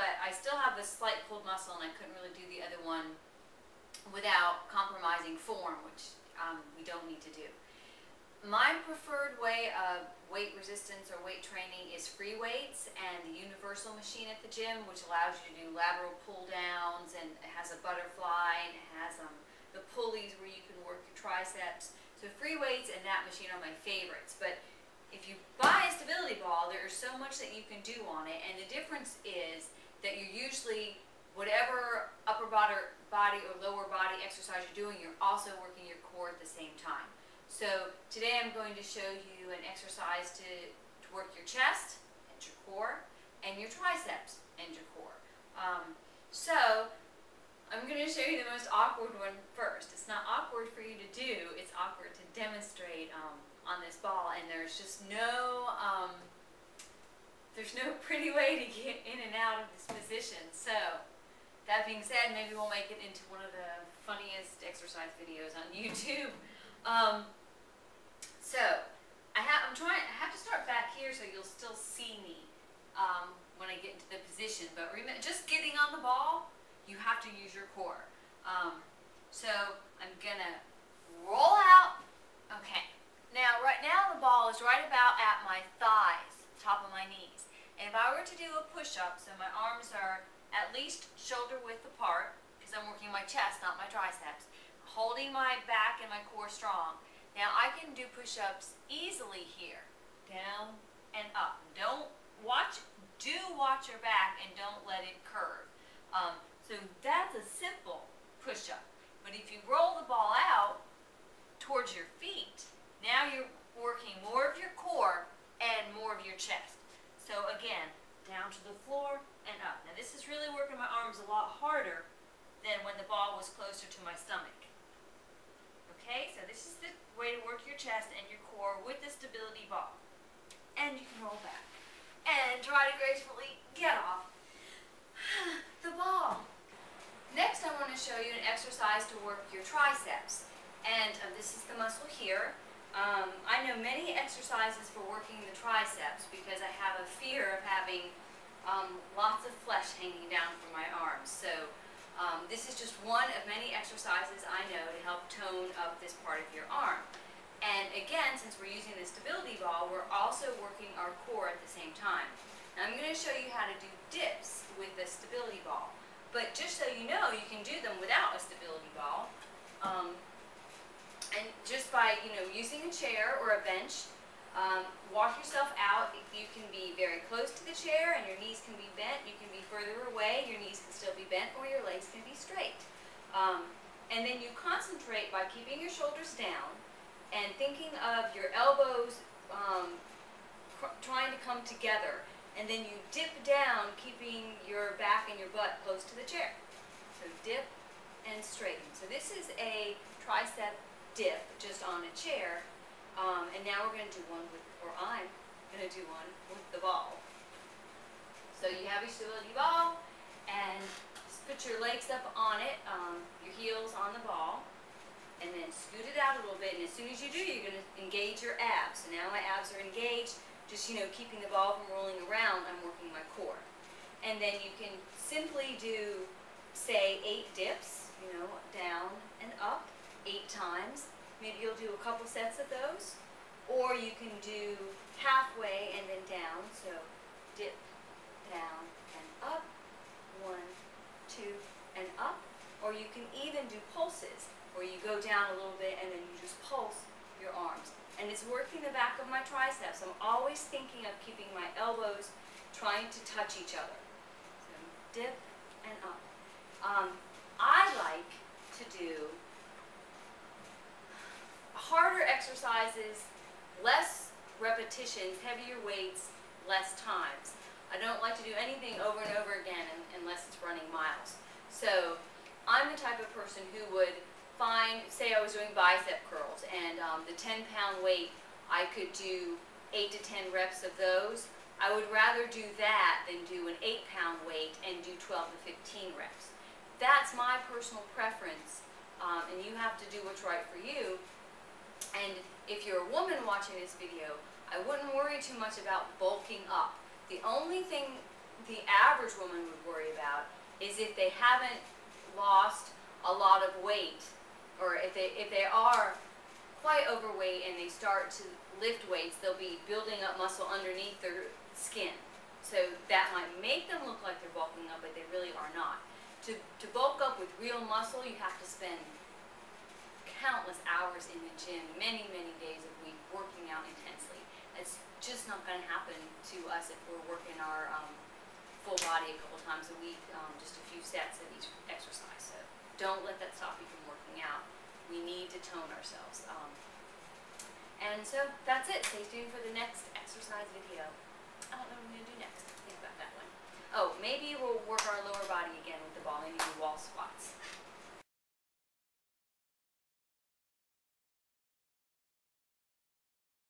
but I still have this slight pulled muscle, and I couldn't really do the other one without compromising form, which we don't need to do. My preferred way of weight resistance or weight training is free weights and the universal machine at the gym, which allows you to do lateral pull downs, and it has a butterfly, and it has the pulleys where you can work your triceps. So free weights and that machine are my favorites. But if you buy a stability ball, there is so much that you can do on it, and the difference is that you're usually, whatever upper body or lower body exercise you're doing, you're also working your core at the same time. So today I'm going to show you an exercise to work your chest and your core, and your triceps and your core. So I'm going to show you the most awkward one first. It's not awkward for you to do, it's awkward to demonstrate on this ball, and there's just no pretty way to get in and out of this position. So that being said, maybe we'll make it into one of the funniest exercise videos on YouTube. So I have to start back here so you'll still see me when I get into the position. But remember, just getting on the ball, you have to use your core. So I'm gonna roll out. Okay. Now, right now the ball is right about at my thighs, top of my knees. And if I were to do a push-up, so my arms are at least shoulder width apart, because I'm working my chest, not my triceps, holding my back and my core strong. Now I can do push-ups easily here, down and up. Do watch your back and don't let it curve. So that's a simple push-up. But if you roll the ball out towards your feet, now you're working more of your core and more of your chest. So again, down to the floor and up. Now this is really working my arms a lot harder than when the ball was closer to my stomach. Okay, so this is the way to work your chest and your core with the stability ball. And you can roll back. And try to gracefully get off the ball. Next I want to show you an exercise to work your triceps. And this is the muscle here. I know many exercises for working the triceps because I have a fear of having lots of flesh hanging down from my arms. So this is just one of many exercises I know to help tone up this part of your arm. And again, since we're using the stability ball, we're also working our core at the same time. Now I'm going to show you how to do dips with the stability ball. But just so you know, you can do them without a stability ball. And just by, using a chair or a bench, walk yourself out. You can be very close to the chair and your knees can be bent. You can be further away, your knees can still be bent, or your legs can be straight. And then you concentrate by keeping your shoulders down and thinking of your elbows trying to come together. And then you dip down, keeping your back and your butt close to the chair. So dip and straighten. So this is a tricep dip just on a chair. And now we're going to do one with, or I'm going to do one with the ball. So you have your stability ball, and just put your legs up on it, your heels on the ball, and then scoot it out a little bit. And as soon as you do, you're going to engage your abs. So now my abs are engaged, just, keeping the ball from rolling around, I'm working my core. And then you can simply do, say, 8 dips, down and up 8 times. Maybe you'll do a couple sets of those, or you can do halfway and then down. So dip, down, and up, 1, 2, and up. Or you can even do pulses, where you go down a little bit and then you just pulse your arms. And it's working the back of my triceps. I'm always thinking of keeping my elbows trying to touch each other. So dip and up. I like to do harder exercises, less repetitions, heavier weights, less times. I don't like to do anything over and over again unless it's running miles. So I'm the type of person who would say I was doing bicep curls, and the 10-pound weight, I could do 8 to 10 reps of those. I would rather do that than do an 8-pound weight and do 12 to 15 reps. That's my personal preference, and you have to do what's right for you. And if you're a woman watching this video, I wouldn't worry too much about bulking up. The only thing the average woman would worry about is if they haven't lost a lot of weight, or if they are quite overweight and they start to lift weights, they'll be building up muscle underneath their skin. So that might make them look like they're bulking up, but they really are not. To bulk up with real muscle, you have to spend countless hours in the gym, many, many days a week, working out intensely. It's just not going to happen to us if we're working our full body a couple times a week, just a few sets of each exercise. So don't let that stop you from working out. We need to tone ourselves. And so that's it. Stay tuned for the next exercise video. I don't know what I'm going to do next. Think about that one. Oh, maybe we'll work our lower body again with the ball, maybe do wall squats.